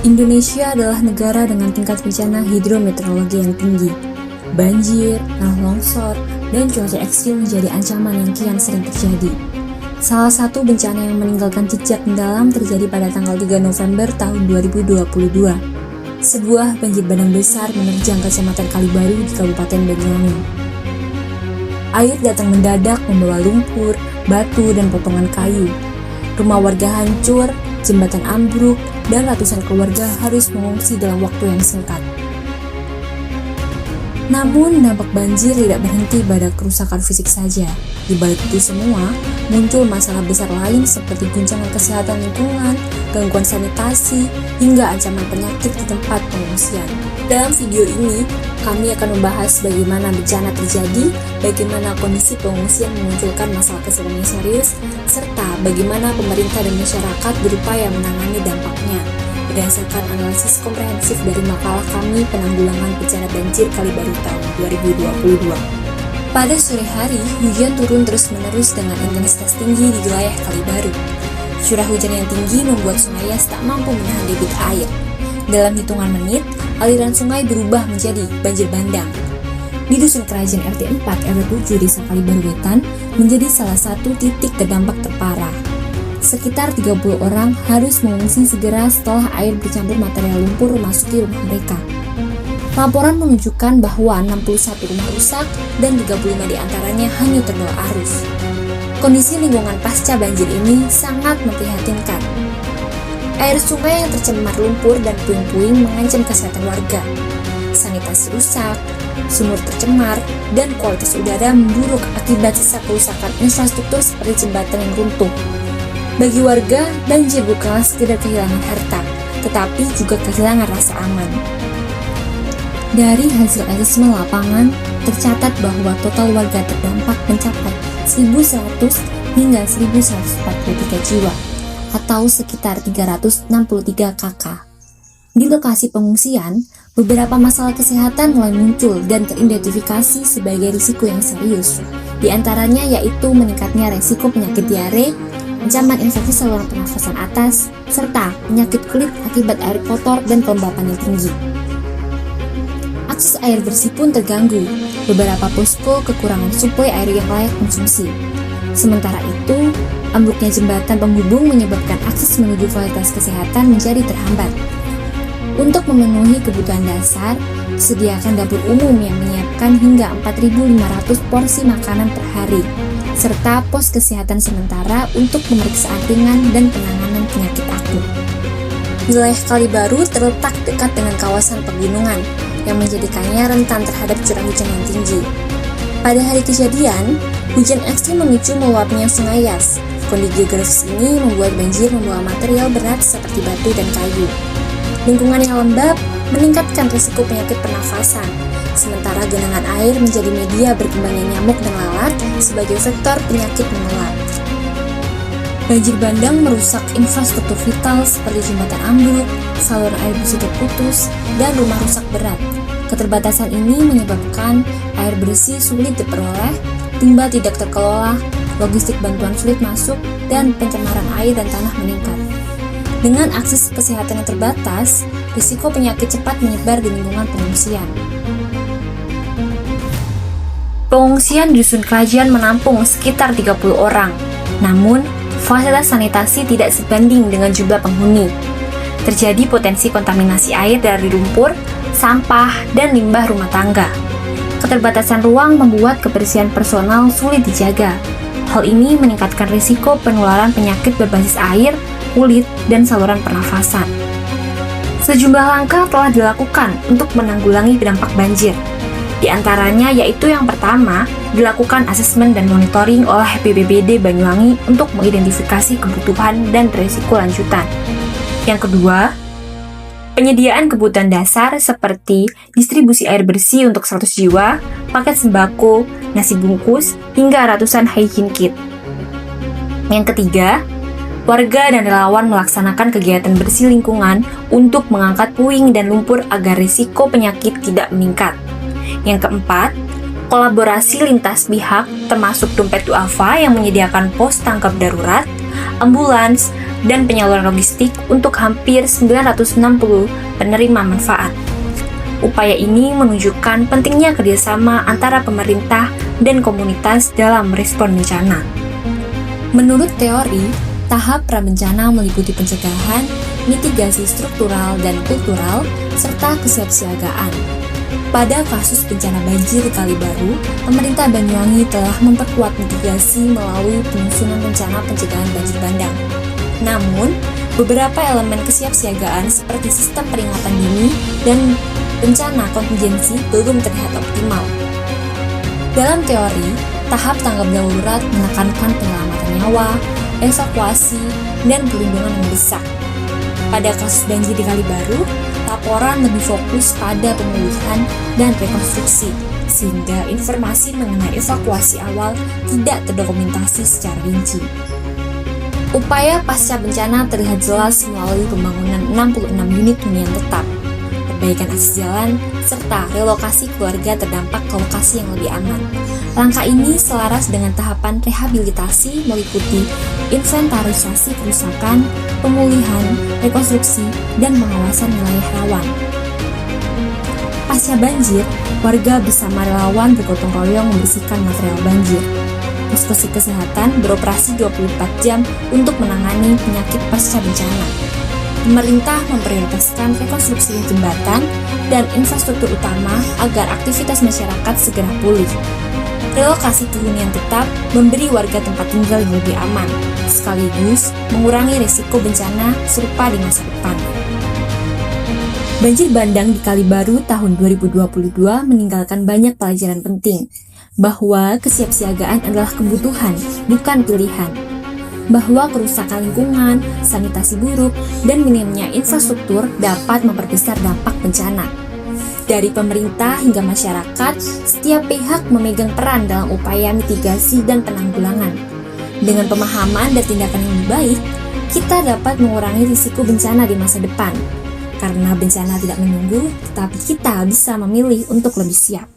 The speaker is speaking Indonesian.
Indonesia adalah negara dengan tingkat bencana hidrometeorologi yang tinggi. Banjir, tanah longsor, dan cuaca ekstrim menjadi ancaman yang kian sering terjadi. Salah satu bencana yang meninggalkan jejak mendalam terjadi pada tanggal 3 November tahun 2022. Sebuah banjir bandang besar menerjang Kecamatan Kalibaru di Kabupaten Banyuwangi. Air datang mendadak membawa lumpur, batu, dan potongan kayu. Rumah warga hancur, jembatan ambruk, dan ratusan keluarga harus mengungsi dalam waktu yang singkat. Namun, dampak banjir tidak berhenti pada kerusakan fisik saja. Di balik itu semua, muncul masalah besar lain seperti guncangan kesehatan lingkungan, gangguan sanitasi, hingga ancaman penyakit di tempat pengungsian. Dalam video ini, kami akan membahas bagaimana bencana terjadi, bagaimana kondisi pengungsian memunculkan masalah kesehatan yang serius, serta bagaimana pemerintah dan masyarakat berupaya menangani dampaknya. Berdasarkan analisis komprehensif dari makalah kami penanggulangan bencana banjir Kalibaru tahun 2022. Pada sore hari, hujan turun terus-menerus dengan intensitas tinggi di wilayah Kalibaru. Curah hujan yang tinggi membuat Sungai Yas tak mampu menahan debit air. Dalam hitungan menit, aliran sungai berubah menjadi banjir bandang. Di Dusun Kerajaan RT 4 RW 7 Desa Kalibaru Wetan menjadi salah satu titik terdampak terparah. Sekitar 30 orang harus mengungsi segera setelah air bercampur material lumpur memasuki rumah mereka. Laporan menunjukkan bahwa 61 rumah rusak dan 35 diantaranya hanyut terbawa arus. Kondisi lingkungan pasca banjir ini sangat memprihatinkan. Air sungai yang tercemar lumpur dan puing-puing mengancam kesehatan warga. Sanitasi rusak, sumur tercemar, dan kualitas udara memburuk akibat sisa kerusakan infrastruktur seperti jembatan yang runtuh. Bagi warga, banjir bukanlah sekedar kehilangan harta, tetapi juga kehilangan rasa aman. Dari hasil asesmen lapangan, tercatat bahwa total warga terdampak mencapai 1.100 hingga 1.143 jiwa, atau sekitar 363 KK. Di lokasi pengungsian, beberapa masalah kesehatan mulai muncul dan teridentifikasi sebagai risiko yang serius. Di antaranya yaitu meningkatnya risiko penyakit diare, ancaman infeksi saluran pernafasan atas, serta penyakit kulit akibat air kotor dan kelembapan yang tinggi. Akses air bersih pun terganggu, beberapa posko kekurangan suplai air yang layak konsumsi. Sementara itu, ambruknya jembatan penghubung menyebabkan akses menuju fasilitas kesehatan menjadi terhambat. Untuk memenuhi kebutuhan dasar, disediakan dapur umum yang menyiapkan hingga 4.500 porsi makanan per hari, serta pos kesehatan sementara untuk pemeriksaan ringan dan penanganan penyakit akut. Wilayah Kalibaru terletak dekat dengan kawasan pegunungan yang menjadikannya rentan terhadap curah hujan yang tinggi. Pada hari kejadian, hujan ekstrim memicu meluapnya Sungai Yas. Kondisi geografis ini membuat banjir membawa material berat seperti batu dan kayu. Lingkungan yang lembab meningkatkan risiko penyakit pernafasan, sementara genangan air menjadi media berkembangnya nyamuk dan lalat sebagai vektor penyakit menular. Banjir bandang merusak infrastruktur vital seperti jembatan ambruk, saluran air bersih terputus, dan rumah rusak berat. Keterbatasan ini menyebabkan air bersih sulit diperoleh, limbah tidak terkelola, logistik bantuan sulit masuk, dan pencemaran air dan tanah meningkat. Dengan akses kesehatan yang terbatas, risiko penyakit cepat menyebar di lingkungan pengungsian. Pengungsian di Dusun Kerajaan menampung sekitar 30 orang, namun fasilitas sanitasi tidak sebanding dengan jumlah penghuni. Terjadi potensi kontaminasi air dari lumpur, sampah, dan limbah rumah tangga. Keterbatasan ruang membuat kebersihan personal sulit dijaga. Hal ini meningkatkan risiko penularan penyakit berbasis air, kulit, dan saluran pernafasan. Sejumlah langkah telah dilakukan untuk menanggulangi dampak banjir. Di antaranya yaitu yang pertama, dilakukan asesmen dan monitoring oleh BPBD Banyuwangi untuk mengidentifikasi kebutuhan dan risiko lanjutan. Yang kedua, penyediaan kebutuhan dasar seperti distribusi air bersih untuk 100 jiwa, paket sembako, nasi bungkus, hingga ratusan hygiene kit. Yang ketiga, warga dan relawan melaksanakan kegiatan bersih lingkungan untuk mengangkat puing dan lumpur agar risiko penyakit tidak meningkat. Yang keempat, kolaborasi lintas pihak termasuk Dompet Duafa yang menyediakan pos tangkap darurat, ambulans, dan penyaluran logistik untuk hampir 960 penerima manfaat. Upaya ini menunjukkan pentingnya kerjasama antara pemerintah dan komunitas dalam merespon bencana. Menurut teori, tahap prabencana meliputi pencegahan, mitigasi struktural dan kultural, serta kesiapsiagaan. Pada kasus bencana banjir di Kalibaru, pemerintah Banyuwangi telah memperkuat mitigasi melalui penyusunan rencana pencegahan banjir bandang. Namun, beberapa elemen kesiapsiagaan seperti sistem peringatan dini dan rencana kontingensi belum terlihat optimal. Dalam teori, tahap tanggap darurat menekankan penyelamatan nyawa, evakuasi, dan perlindungan yang mendesak. Pada kasus banjir di Kalibaru, laporan lebih fokus pada pemulihan dan rekonstruksi, sehingga informasi mengenai evakuasi awal tidak terdokumentasi secara rinci. Upaya pasca bencana terlihat jelas melalui pembangunan 66 unit hunian tetap, perbaikan akses jalan, serta relokasi keluarga terdampak ke lokasi yang lebih aman. Langkah ini selaras dengan tahapan rehabilitasi meliputi inventarisasi kerusakan, pemulihan, rekonstruksi, dan pengawasan wilayah rawan. Pasca banjir, warga bersama relawan bergotong royong membersihkan material banjir. Posko kesehatan beroperasi 24 jam untuk menangani penyakit pasca bencana. Pemerintah memprioritaskan rekonstruksi jembatan dan infrastruktur utama agar aktivitas masyarakat segera pulih. Relokasi ke hunian tetap memberi warga tempat tinggal yang lebih aman, sekaligus mengurangi risiko bencana serupa di masa depan. Banjir bandang di Kalibaru tahun 2022 meninggalkan banyak pelajaran penting, bahwa kesiapsiagaan adalah kebutuhan, bukan pilihan. Bahwa kerusakan lingkungan, sanitasi buruk, dan minimnya infrastruktur dapat memperbesar dampak bencana. Dari pemerintah hingga masyarakat, setiap pihak memegang peran dalam upaya mitigasi dan penanggulangan. Dengan pemahaman dan tindakan yang lebih baik, kita dapat mengurangi risiko bencana di masa depan. Karena bencana tidak menunggu, tetapi kita bisa memilih untuk lebih siap.